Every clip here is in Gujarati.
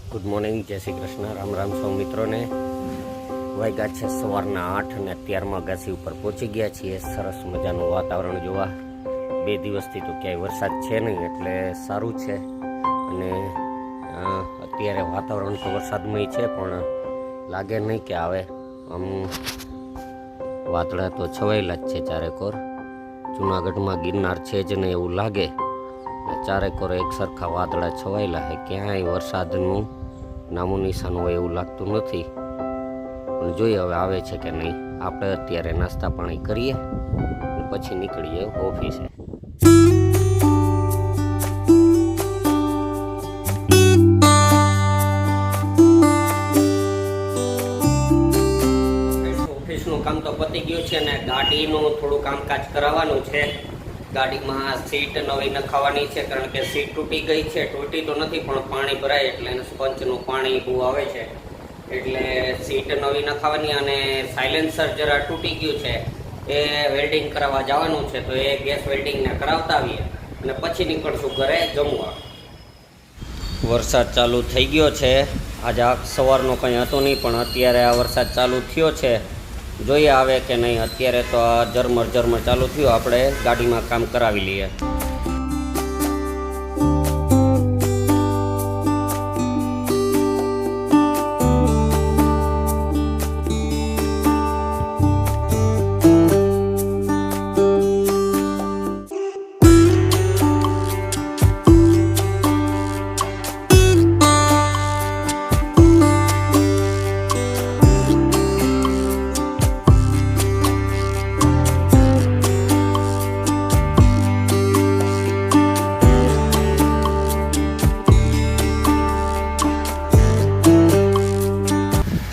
ગુડ મોર્નિંગ, જય શ્રી કૃષ્ણ, રામ રામ સૌ મિત્રોને. વાગ્યા છે સવારના 8 અને અત્યારમાં અગાસી ઉપર પહોંચી ગયા છીએ. સરસ મજાનું વાતાવરણ જોવા. 2 દિવસથી તો ક્યાંય વરસાદ છે નહીં એટલે સારું છે. અને અત્યારે વાતાવરણ તો વરસાદમય છે પણ લાગે નહીં કે આવે. આમ વાદળા તો છવાયેલા જ છે ચારેકોર. જૂનાગઢમાં ગિરનાર છે જ નહીં એવું લાગે. ચારેકોર એક સરખા વાદળા છવાયેલા છે, ક્યાંય વરસાદનું નામું નિશાન હોય એવું લાગતું નથી. પણ જોઈએ હવે આવે છે કે નહીં. આપણે અત્યારે નાસ્તા પાણી કરીએ પછી નીકળીએ ઓફિસે. ઓફિસનું કામ તો પતી ગયું છે અને ગાડીનું થોડું કામકાજ કરાવવાનું છે. ગાડીમાં સીટ નવી નખાવાની છે કારણ કે સીટ તૂટી ગઈ છે. તૂટી તો નથી પણ પાણી ભરાય એટલે એને સ્પંચનું પાણી બહુ આવે છે એટલે સીટ નવી નખાવાની. અને સાયલેન્સર જરા તૂટી ગયું છે એ વેલ્ડિંગ કરાવવા જવાનું છે તો એ ગેસ વેલ્ડિંગને કરાવતા આવીએ અને પછી નીકળશું ઘરે જમવા. વરસાદ ચાલુ થઈ ગયો છે. આજે સવારનો કંઈ હતો નહીં પણ અત્યારે આ વરસાદ ચાલુ થયો છે. જોઈએ આવે કે નહીં. અત્યારે તો આ ઝરમર ચાલુ થયું. આપણે ગાડીમાં કામ કરાવી લઈએ.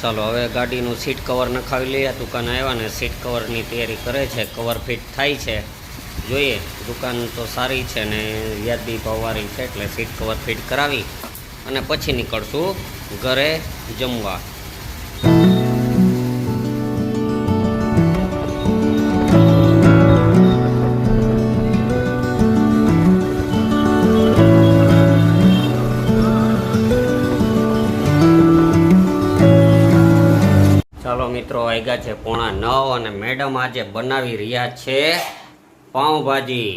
ચાલો હવે ગાડીનું સીટ કવર નખાવી લઈએ. દુકાન આવ્યા ને સીટ કવરની તૈયારી કરે છે. કવર ફિટ થાય છે. જોઈએ. દુકાન તો સારી છે ને વ્યાજબી ભાવવાળી છે એટલે સીટ કવર ફિટ કરાવી અને પછી નીકળશું ઘરે જમવા. ચાલો મિત્રો, વાગ્યા છે 8:45 અને મેડમ આજે બનાવી રહ્યા છે પાઉંભાજી.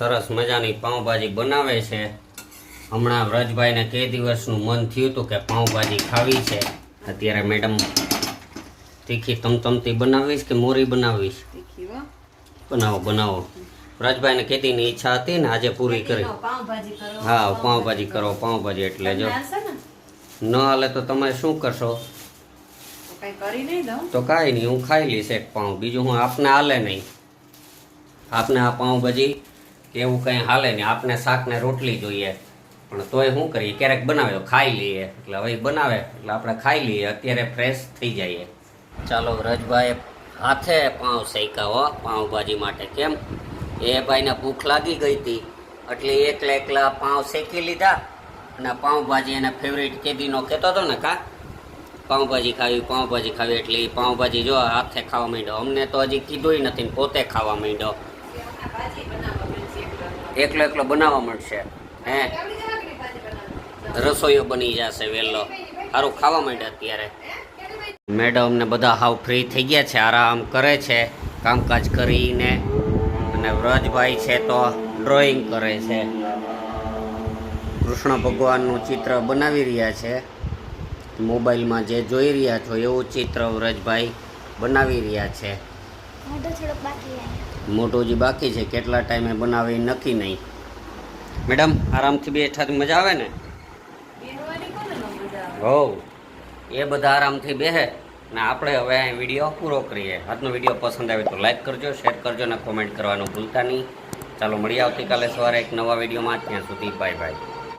સરસ મજાની પાઉંભાજી બનાવે છે. હમણાં વ્રજભાઈને કે દિવસનું મન થયું હતું કે પાઉંભાજી ખાવી છે. અત્યારે મેડમ તીખી તમતમતી બનાવીશ કે મોરી બનાવીશ? બનાવો. વ્રજભાઈને કેદીની ઈચ્છા હતી ને આજે પૂરી કરી. હા, પાઉંભાજી કરો. પાઉંભાજી એટલે જો ન હાલે તો તમે શું કરશો? તો કાંઈ નહીં, હું ખાઈ લઈશ એક પાઉં. બીજું હું આપને હાલે નહીં. આપને આ પાઉંભાજી એવું કંઈ હાલે નહીં. આપણે શાક ને રોટલી જોઈએ પણ તોય શું કરીએ, ક્યારેક બનાવે તો ખાઈ લઈએ. એટલે હવે બનાવે એટલે આપણે ખાઈ લઈએ. અત્યારે ફ્રેશ થઈ જઈએ. ચાલો, વ્રજભાઈ હાથે પાઉં શેકાવો પાઉંભાજી માટે. કેમ? એ ભાઈને ભૂખ લાગી ગઈ હતી એટલે એકલા પાઉં શેકી લીધા. અને પાઉંભાજી એને ફેવરિટ કેદીનો કહેતો હતો ને, કા પાઉંભાજી ખાવી એટલે એ પાઉંભાજી જો હાથે ખાવા માંડ્યો. અમને તો હજી કીધું નથી ને પોતે ખાવા માંડ્યો. એકલો બનાવવા મળશે. હે, રસોઈઓ બની જશે વહેલો. સારું ખાવા માંડ્યા અત્યારે. મેડમ ને બધા હાવ ફ્રી થઈ ગયા છે, આરામ કરે છે કામકાજ કરીને. અને વ્રજભાઈ છે તો ડ્રોઈંગ કરે છે. કૃષ્ણ ભગવાનનું ચિત્ર બનાવી રહ્યા છે. મોબાઈલમાં જે જોઈ રહ્યા છો એવું ચિત્ર વ્રજભાઈ બનાવી રહ્યા છે. મોટું જે બાકી છે, કેટલા ટાઈમે બનાવે નક્કી નહીં. મેડમ આરામથી બેઠા મજા આવે ને? હો, એ બધા આરામથી બેસે ને આપણે હવે અહીં વિડીયો પૂરો કરીએ. આજનો વિડીયો પસંદ આવે તો લાઈક કરજો, શેર કરજો અને કોમેન્ટ કરવાનું ભૂલતા નહીં. ચાલો મળીએ આવતીકાલે સવારે એક નવા વિડીયોમાં. ત્યાં સુધી બાય બાય.